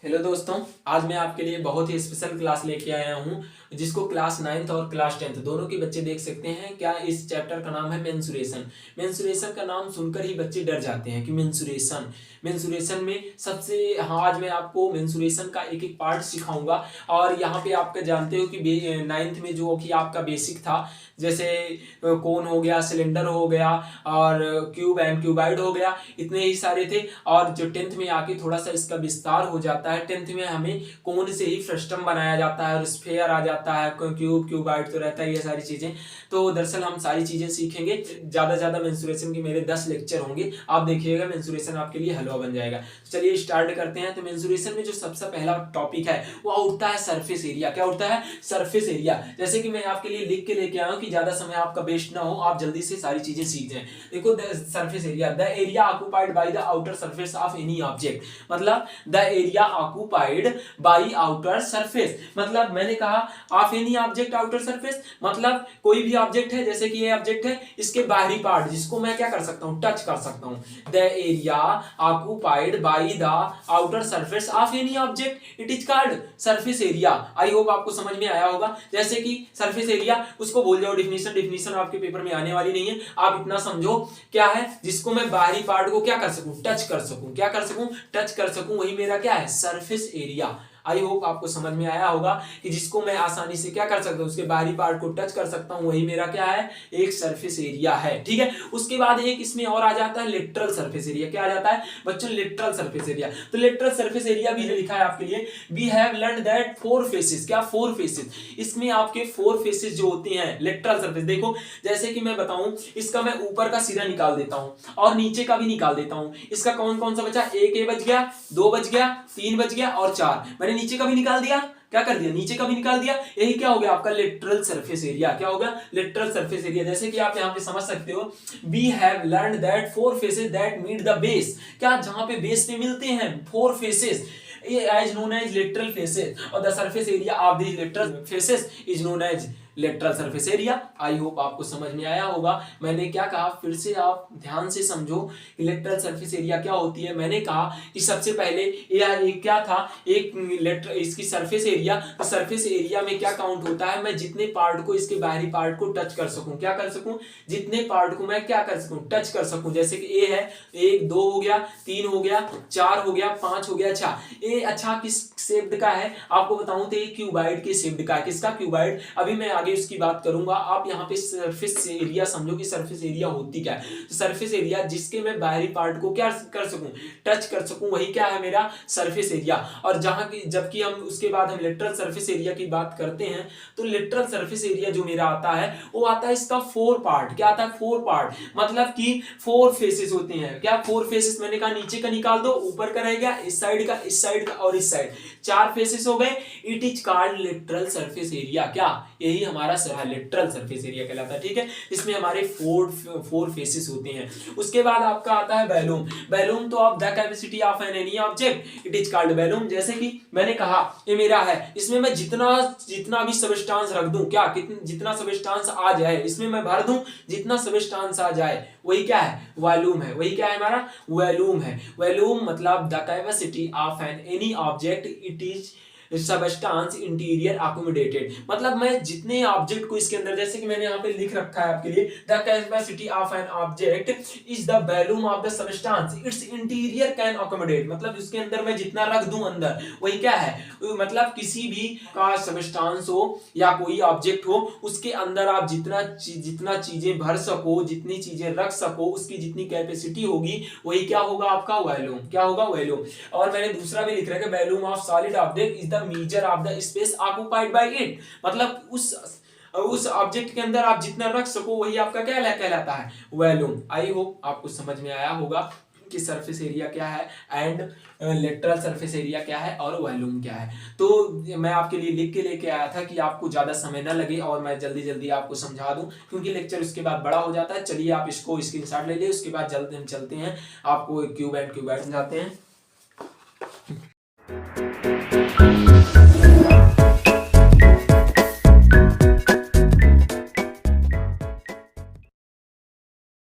Hello दोस्तों, आज मैं आपके लिए बहुत ही स्पेशल क्लास लेके आया हूँ जिसको क्लास 9th और क्लास 10th दोनों के बच्चे देख सकते हैं। क्या इस चैप्टर का नाम है मेंसुरेशन। मेंसुरेशन का नाम सुनकर ही बच्चे डर जाते हैं कि मेंसुरेशन मेंसुरेशन में सबसे हाँ, आज मैं आपको मेंसुरेशन का एक एक पार्ट सिखाऊंगा। और यहाँ पे आपका जानते हो कि 9th में जो कि आपका बेसिक था, जैसे कोन हो गया, सिलेंडर हो गया और क्यूब एंड क्यूबाइड हो गया, इतने ही सारे थे। और जो 10th में आके थोड़ा सा इसका विस्तार हो जाता है। 10th में हमें कोन से ही फ्रस्टम बनाया जाता है और स्फेयर आ जाता है, क्यूब क्यूबाइड तो रहता है, ये सारी चीजें। तो दरअसल हम सारी चीजें सीखेंगे। ज्यादा मेंसुरेशन के मेरे 10 लेक्चर होंगे, आप देखिएगा मेंसुरेशन आपके लिए हलवा बन जाएगा। तो चलिए स्टार्ट करते हैं। तो मेंसुरेशन में जो सबसे पहला टॉपिक है वो उठता है सरफेस एरिया। क्या उठता है? Surface area. जैसे कि मैं आपके लिए लिख के लेके आया हूं कि ज्यादा समय आपका वेस्ट ना हो, आप जल्दी से सारी चीजें सीख जाएं। देखो, surface area, the area occupied by the outer surface of any object. मतलब the area occupied by outer surface, मतलब मैंने कहा of any object outer surface, मतलब कोई भी ऑब्जेक्ट है, जैसे कि ये ऑब्जेक्ट है, इसके बाहरी पार्ट जिसको मैं क्या कर सकता हूं, टच कर सकता हूं। The area occupied by the outer surface of any object, it is called surface area. I hope आपको समझ में आया होगा। जैसे कि सरफेस एरिया, उसको भूल जाओ, डिफिनीशन आपके पेपर में आने वाली नहीं है। आप इतना समझो क्या है, जिसको मैं बाहरी पार्ट को क्या कर सकूं, टच कर सकूं। क्या कर सकूं? टच कर सकूं, वही मेरा क्या है, सरफेस एरिया। आई होप आपको समझ में आया होगा कि जिसको मैं आसानी से क्या कर सकता हूं, उसके बाहरी पार्ट को टच कर सकता हूं, वही मेरा क्या है, एक सरफेस एरिया है। ठीक है। उसके बाद एक इसमें और आ जाता है लेटरल सरफेस एरिया। क्या आ जाता है बच्चों? Lateral surface area. तो लेटरल सरफेस एरिया भी लिखा है आपके लिए, we have learn that 4 faces. क्या 4 फेसेस? इसमें आपके 4 फेसेस जो होते हैं लेटरल सरफेस, देखो जैसे कि मैं बताऊं, इसका मैं ऊपर का सिरा निकाल देता हूं और नीचे का भी निकाल देता हूं। इसका कौन कौन सा बचा? एक ए बच गया, 2 बच गया, 3 बच गया और 4। मैंने नीचे का भी निकाल दिया। क्या कर दिया? नीचे का भी निकाल दिया। यही क्या हो गया आपका लेटरल सरफेस एरिया। क्या हो गया? Lateral surface area. जैसे कि आप यहां पे समझ सकते हो, we have learn that 4 faces that meet the base. क्या? जहां पे बेस पे मिलते हैं 4 faces, as known as lateral faces, और the surface area of the lateral faces is known as lateral surface area. I hope आपको समझ में आया होगा। मैंने क्या कहा, फिर से आप ध्यान से समझो कि लेटरल सरफेस एरिया क्या होती है। मैंने कहा कि सबसे पहले एक क्या था, एक लेटर इसकी सरफेस एरिया। तो सरफेस एरिया में क्या काउंट होता है, मैं जितने पार्ट को, इसके बाहरी पार्ट को टच कर सकूं। क्या कर सकूं? जितने पार्ट को मैं क्या कर सकूं, टच कर सकूं। जैसे कि ए है, 1 2 हो गया, 3 हो गया, 4 हो गया, 5 हो गया। अच्छा, ए अच्छा किस शेप्ड का है आपको बताऊं तो ये क्यूबाइड के शेप्ड का है। किसका? क्यूबाइड। अभी मैं आगे उसकी बात करूंगा। आप यहाँ पे सरफेस एरिया समझो कि सरफेस एरिया होती क्या है। तो सरफेस एरिया जिसके मैं बाहरी पार्ट को क्या कर सकूं, टच कर सकूं, वही क्या है मेरा सरफेस एरिया। और जहां की जबकि हम उसके बाद हम लेटरल सरफेस एरिया की बात करते हैं, तो लेटरल सरफेस एरिया जो मेरा आता है वो आता है इसका 4 पार्ट। क्या आता है? 4 पार्ट, मतलब कि 4 फेसेस होते हैं। क्या 4 फेसेस? मैंने कहा नीचे का निकाल दो, ऊपर का रह गया, इस साइड का, इस साइड का और इस साइड, 4 फेसेस हो गए। It is called lateral surface area. क्या? यही हमारा लेटरल सरफेस एरिया कहलाता है। ठीक है। इसमें हमारे 4 फेसेस होते हैं। उसके बाद आपका आता है वॉल्यूम। वॉल्यूम तो of the capacity of an any object, it is called volume. जैसे कि मैंने कहा ये मेरा है, इसमें मैं जितना भी सबस्टांस रख दूं, क्या जितना सबस्टांस आ जाए इसमें मैं भर दूं, जितना सबस्टांस आ जाए वही क्या है, वॉल्यूम है। वही क्या है हमारा, वॉल्यूम है। वॉल्यूम मतलब the capacity of an any object, it is substance interior accommodated. मतलब मैं जितने ऑब्जेक्ट को इसके अंदर, जैसे कि मैंने यहाँ पे लिख रखा है आपके लिए, the capacity of an object is the volume of the substance it's interior can accommodate. मतलब इसके अंदर मैं जितना रख दूं अंदर, वही क्या है, मतलब किसी भी का सबस्टांस हो या कोई ऑब्जेक्ट हो, उसके अंदर आप जितना चीजें भर सको, जितनी चीजें रख सको, उसकी जितनी कैपेसिटी होगी, वही क्या होगा आपका, वॉल्यूम। क्या होगा? वॉल्यूम। और मैंने दूसरा भी लिख रखा है, volume of solid object is the measure of the space occupied by it. मतलब उस ऑब्जेक्ट के अंदर आप जितना रख सको वही आपका क्या कहलाता है, वॉल्यूम। आई होप आपको समझ में आया होगा कि सरफेस एरिया क्या है एंड लेटरल सरफेस एरिया क्या है और वॉल्यूम क्या है। तो मैं आपके लिए लिख के लेके आया था कि आपको ज्यादा समय ना लगे और मैं जल्दी जल्दी आपको समझा दूं, क्योंकि लेक्चर उसके बाद बड़ा हो जाता है। चलिए आप इसको स्क्रीनशॉट ले लिए, उसके बाद जल्दी हम चलते हैं, आपको क्यूब एंड क्यूबाइड समझाते हैं।